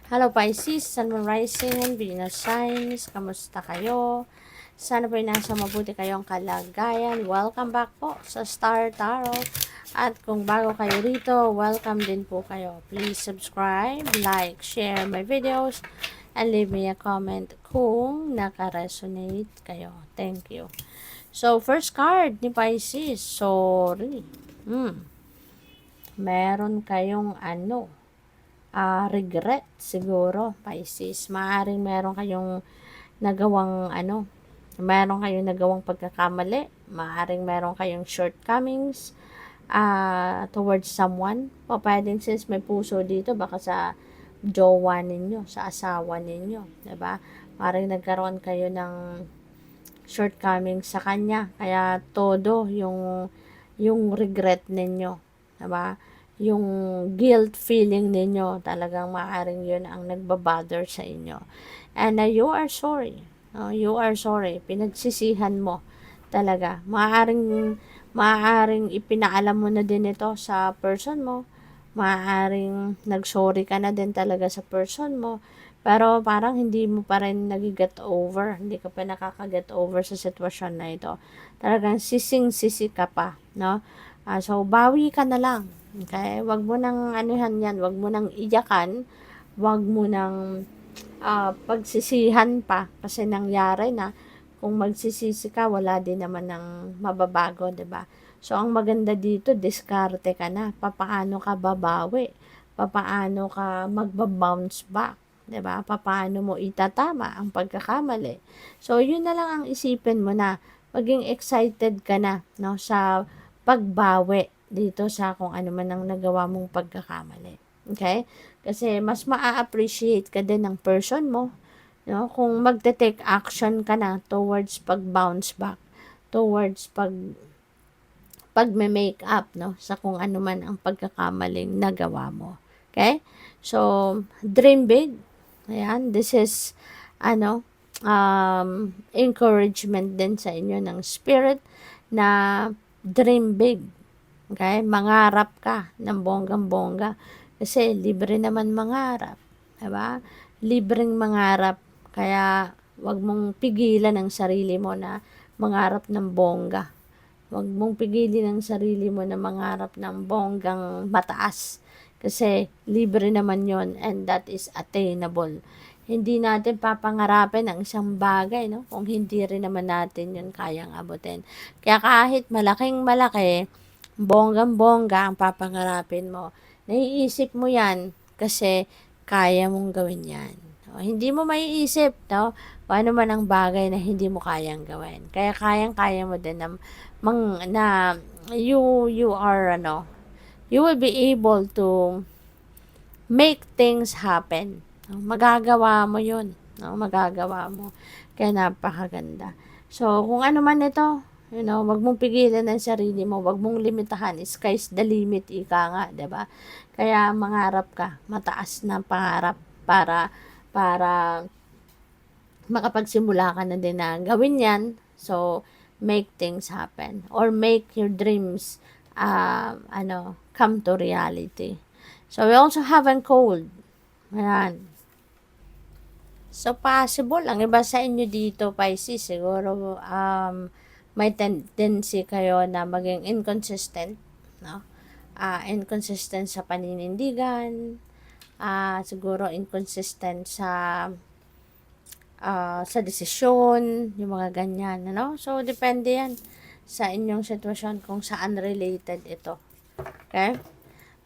Hello Pisces, Sun, Moon Rising, Venus Signs, kamusta kayo? Sana po nasa mabuti kayong kalagayan. Welcome back po sa Star Tarot. At kung bago kayo rito, welcome din po kayo. Please subscribe, like, share my videos, and leave me a comment kung naka-resonate kayo. Thank you. So, first card ni Pisces, sorry. Meron kayong regret siguro, Pisces. Maaaring meron kayong nagawang meron kayong nagawang pagkakamali, maaaring meron kayong shortcomings towards someone. O pwedeng since may puso dito, baka sa jowa ninyo, sa asawa ninyo, 'di ba? Maaaring nagkaroon kayo ng shortcomings sa kanya, kaya todo yung regret ninyo, 'di ba? Yung guilt feeling ninyo, talagang maaaring yun ang nagbabother sa inyo. And you are sorry. You are sorry. Pinagsisihan mo talaga. Maaaring ipinaalam mo na din ito sa person mo. Maaaring nagsorry ka na din talaga sa person mo. Pero parang hindi mo pa rin nag-get over. Hindi ka pa nakaka-get over sa sitwasyon na ito. Talagang sising-sisi ka pa, no? So, bawi ka na lang. Okay? Wag mo nang anuhan yan. Wag mo nang iyakan. Wag mo nang pagsisihan pa. Kasi nangyari na. Kung magsisisi ka, wala din naman ng mababago, 'di ba? So, ang maganda dito, diskarte ka na. Papaano ka babawi? Papaano ka magba-bounce back? 'Di ba? Papaano mo itatama ang pagkakamali? So, yun na lang ang isipin mo na. Maging excited ka na, no, sa pagbawi dito sa kung ano man ang nagawa mong pagkakamali. Okay? Kasi mas maa-appreciate ka din ng person mo, no? Kung magte-take action ka na towards pag-bounce back, towards pag-make up, no? Sa kung ano man ang pagkakamaling nagawa mo. Okay? So, dream big. Ayan, this is encouragement din sa inyo ng spirit na dream big. Okay? Mangarap ka ng bonggang-bongga. Kasi libre naman mangarap. Diba? Libreng mangarap. Kaya wag mong pigilan ang sarili mo na mangarap ng bongga. Wag mong pigilin ang sarili mo na mangarap ng bonggang mataas. Kasi libre naman yon, and that is attainable. Hindi natin papangarapin ang isang bagay, no? Kung hindi rin naman natin yun kayang abutin. Kaya kahit malaking malaki, bonggang-bongga ang papangarapin mo, naiisip mo yan kasi kaya mong gawin yan. O, hindi mo maiisip, no? Paano man ang bagay na hindi mo kayang gawin. Kaya kayang-kaya mo din na you are you will be able to make things happen. No? Magagawa mo yun. No? Magagawa mo. Kaya napakaganda. So, kung ano man ito, wag mong pigilan ang sarili mo, wag mong limitahan. Sky's the limit, ika nga, 'di ba? Kaya mangarap ka, mataas na pangarap para makapagsimula ka na din na gawin 'yan. So, make things happen or make your dreams come to reality. So, we also have an cold. Ayan. So, possible, ang iba sa inyo dito, Pisces, siguro, may tendency kayo na maging inconsistent, no? Inconsistent sa paninindigan, siguro inconsistent sa desisyon, yung mga ganyan, ano? So, depende yan sa inyong sitwasyon kung saan related ito. Okay?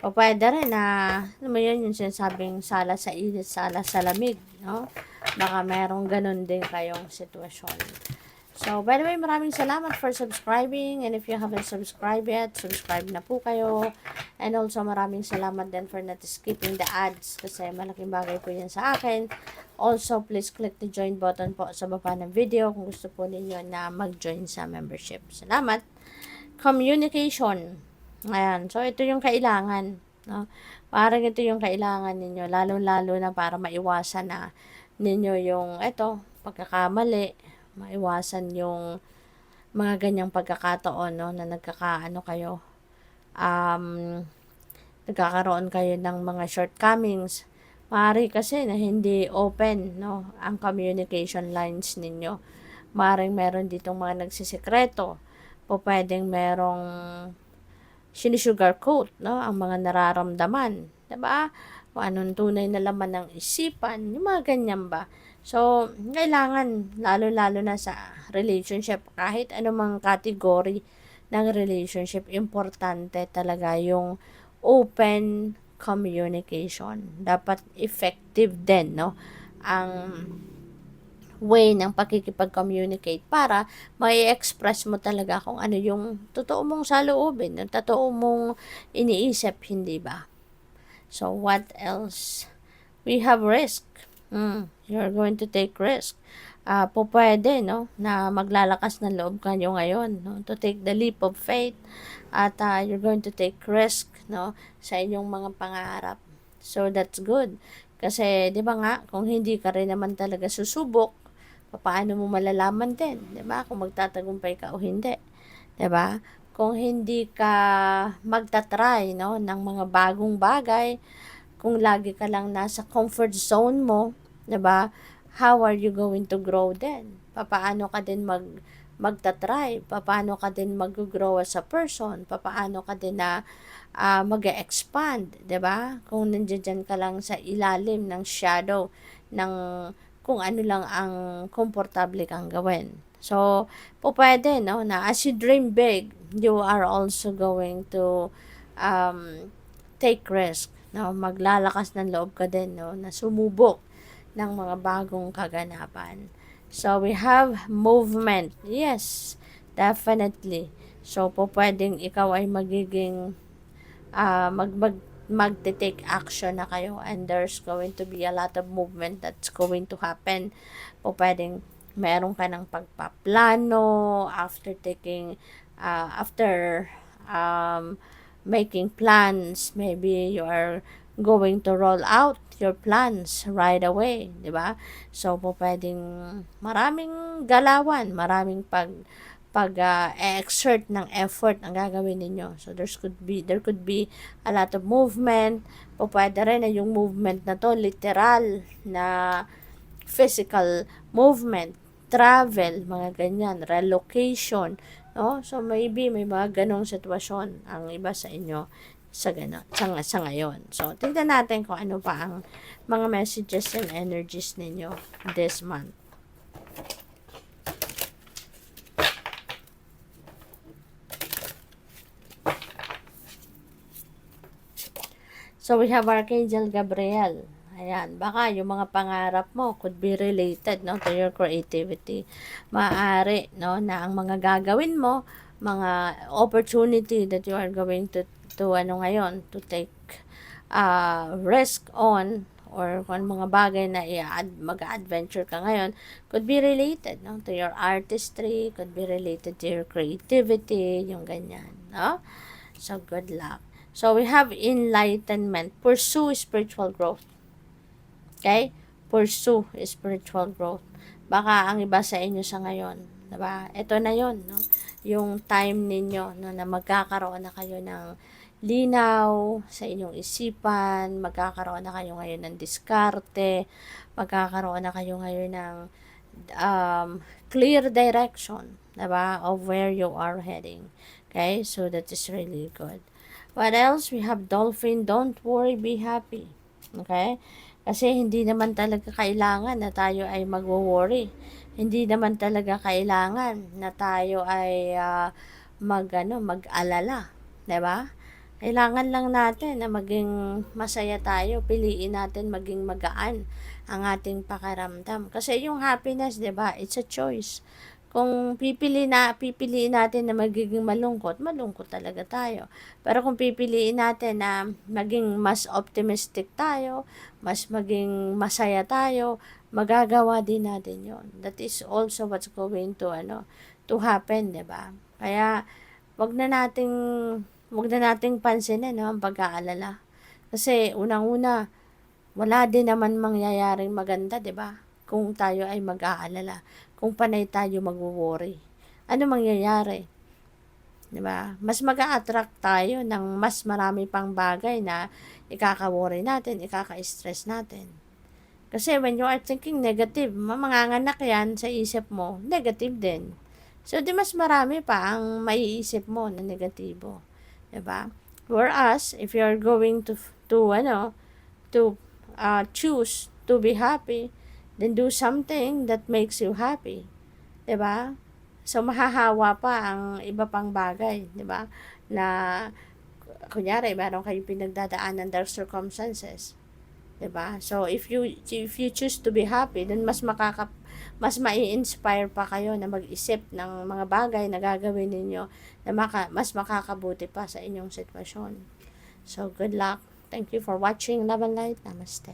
O pwede rin na, ano mo yun, yung sinasabing sala sa init, sala sa lamig, no? Baka merong ganun din kayong sitwasyon. So, by the way, maraming salamat for subscribing. And if you haven't subscribed yet, subscribe na po kayo. And also, maraming salamat din for not skipping the ads kasi malaking bagay po yan sa akin. Also, please click the join button po sa baba ng video kung gusto po ninyo na mag-join sa membership. Salamat. Communication. Ayan. So, ito yung kailangan. No? Parang ito yung kailangan ninyo. Lalo-lalo na para maiwasan na ninyo yung pagkakamali. Maiwasan yung mga ganyang pagkakataon, no? Na nagkakaroon kayo ng mga shortcomings. Maaari kasi na hindi open, no, ang communication lines ninyo. Maaaring meron ditong mga nagsisikreto. Pupuwedeng merong sini-sugarcoat, no, ang mga nararamdaman, 'di ba? Kung anong tunay na laman ng isipan, yung mga ganyan ba. So, kailangan lalo-lalo na sa relationship, kahit anumang category ng relationship, importante talaga yung open communication. Dapat effective din, no, ang way ng pakikipag-communicate para mai-express mo talaga kung ano yung totoo mong saloobin, yung totoo mong iniisip, hindi ba? So, what else? We have risk. You're going to take risk. Pwede, no, na maglalakas ng loob kayo ngayon, no, to take the leap of faith, at you're going to take risk, no, sa inyong mga pangarap. So, that's good. Kasi, di ba nga, kung hindi ka rin naman talaga susubok, paano mo malalaman din, di ba, kung magtatagumpay ka o hindi. Di ba? Kung hindi ka magta-try, no, ng mga bagong bagay, kung lagi ka lang nasa comfort zone mo, 'di ba? How are you going to grow then? Papaano ka din magta-try? Papaano ka din mag-grow as a person? Papaano ka din na mag-expand, 'di ba? Kung nandiyan ka lang sa ilalim ng shadow ng kung ano lang ang komportable kang gawin. So, pwede, no, na as you dream big, you are also going to um, take risk, no, maglalakas ng loob ka din, no, na sumubok ng mga bagong kaganapan. So, we have movement. Yes, definitely. So, pwedeng ikaw ay magiging magte-take action na kayo, and there's going to be a lot of movement that's going to happen. Pwedeng meron ka ng pagpaplano after after making plans. Maybe you are going to roll out your plans right away, di ba? So, pwedeng maraming galawan, maraming exert ng effort ang gagawin ninyo. So, there could be a lot of movement. Pwede rin na yung movement na to, literal na physical movement, travel, mga ganyan, relocation, no? So, maybe may mga ganong sitwasyon ang iba sa inyo sa ngayon. So, tingnan natin kung ano pa ang mga messages and energies ninyo this month. So, we have Archangel Gabriel. Ayan, baka yung mga pangarap mo could be related, no, to your creativity. Maaari, no, na ang mga gagawin mo, mga opportunity that you are going to ngayon, to take risk on, or kung mga bagay na mag-adventure ka ngayon, could be related, no, to your artistry, could be related to your creativity, yung ganyan, no? So, good luck. So, we have enlightenment. Pursue spiritual growth. Okay? Pursue spiritual growth. Baka ang iba sa inyo sa ngayon, diba? Ito na yon, no? Yung time ninyo, no, na magkakaroon na kayo ng linaw sa inyong isipan, magkakaroon na kayo ngayon ng diskarte, magkakaroon na kayo ngayon ng clear direction, diba, of where you are heading. Okay? So, that is really good. What else? We have dolphin. Don't worry, be happy. Okay? Kasi hindi naman talaga kailangan na tayo ay magwo-worry. Hindi naman talaga kailangan na tayo ay mag-alala. 'Di ba? Kailangan lang natin na maging masaya tayo. Piliin natin maging magaan ang ating pakiramdam. Kasi yung happiness, 'di ba? It's a choice. Kung pipiliin natin na magiging malungkot talaga tayo. Pero kung pipiliin natin na maging mas optimistic tayo, mas maging masaya tayo, magagawa din natin yon. That is also what's going to happen, 'di ba? Kaya wag na nating pansinin, no, ang pag-aalala. Kasi unang-una, wala din naman mangyayaring maganda, 'di ba? Kung tayo ay mag-aalala, kung panay tayo magwo-worry. Ano mangyayari? 'di ba? Mas mag-a-attract tayo ng mas marami pang bagay na ikaka-worry natin, ikaka-stress natin. Kasi when you are thinking negative, manganganak yan sa isip mo, negative din. So, di mas marami pa ang maiisip mo na negatibo. 'Di ba? Whereas, if you're going to choose to be happy, then do something that makes you happy. 'Di ba? So, mahahawa pa ang iba pang bagay, 'di ba? Na, kunyari, meron kayong pinagdadaanan ng circumstances. 'Di ba? So, if you choose to be happy, then mas mai-inspire pa kayo na mag-isip ng mga bagay na gagawin ninyo na mas makakabuti pa sa inyong sitwasyon. So, good luck. Thank you for watching Love and Light. Namaste.